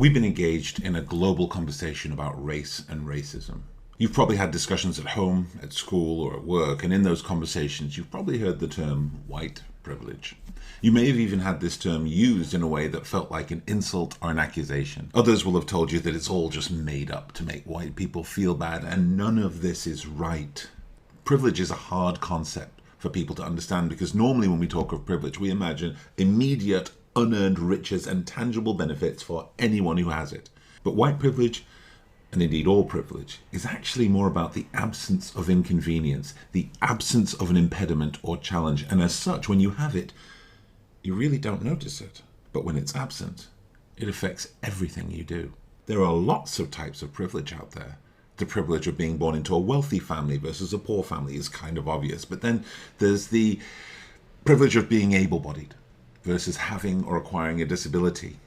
We've been engaged in a global conversation about race and racism. You've probably had discussions at home, at school, or at work, and in those conversations you've probably heard the term white privilege. You may have even had this term used in a way that felt like an insult or an accusation. Others will have told you that it's all just made up to make white people feel bad, and none of this is right. Privilege is a hard concept for people to understand because normally when we talk of privilege, we imagine immediate, unearned riches and tangible benefits for anyone who has it. But white privilege, and indeed all privilege, is actually more about the absence of inconvenience, the absence of an impediment or challenge, and as such, when you have it, you really don't notice it. But when it's absent, it affects everything you do. There are lots of types of privilege out there. The privilege of being born into a wealthy family versus a poor family is kind of obvious, but then there's the privilege of being able-bodied versus having or acquiring a disability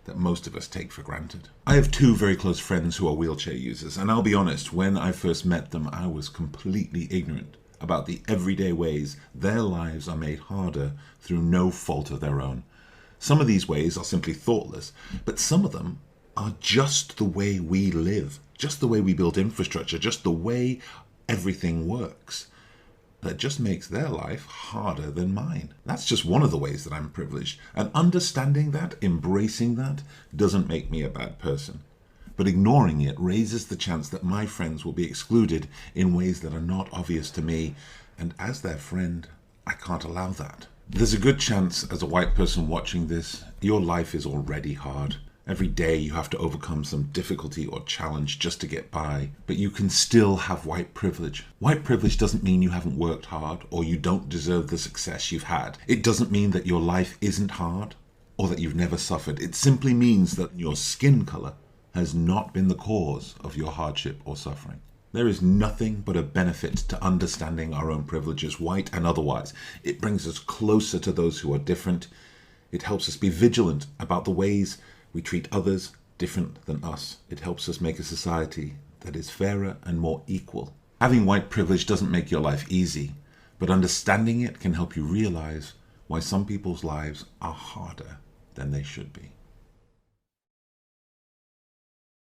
that most of us take for granted. I have two very close friends who are wheelchair users, and I'll be honest, when I first met them, I was completely ignorant about the everyday ways their lives are made harder through no fault of their own. Some of these ways are simply thoughtless, but some of them are just the way we live, just the way we build infrastructure, just the way everything works. That just makes their life harder than mine. That's just one of the ways that I'm privileged. And understanding that, embracing that, doesn't make me a bad person. But ignoring it raises the chance that my friends will be excluded in ways that are not obvious to me. And as their friend, I can't allow that. There's a good chance, as a white person watching this, your life is already hard. Every day you have to overcome some difficulty or challenge just to get by, but you can still have white privilege. White privilege doesn't mean you haven't worked hard or you don't deserve the success you've had. It doesn't mean that your life isn't hard or that you've never suffered. It simply means that your skin color has not been the cause of your hardship or suffering. There is nothing but a benefit to understanding our own privileges, white and otherwise. It brings us closer to those who are different. It helps us be vigilant about the ways we treat others different than us. It helps us make a society that is fairer and more equal. Having white privilege doesn't make your life easy, but understanding it can help you realize why some people's lives are harder than they should be.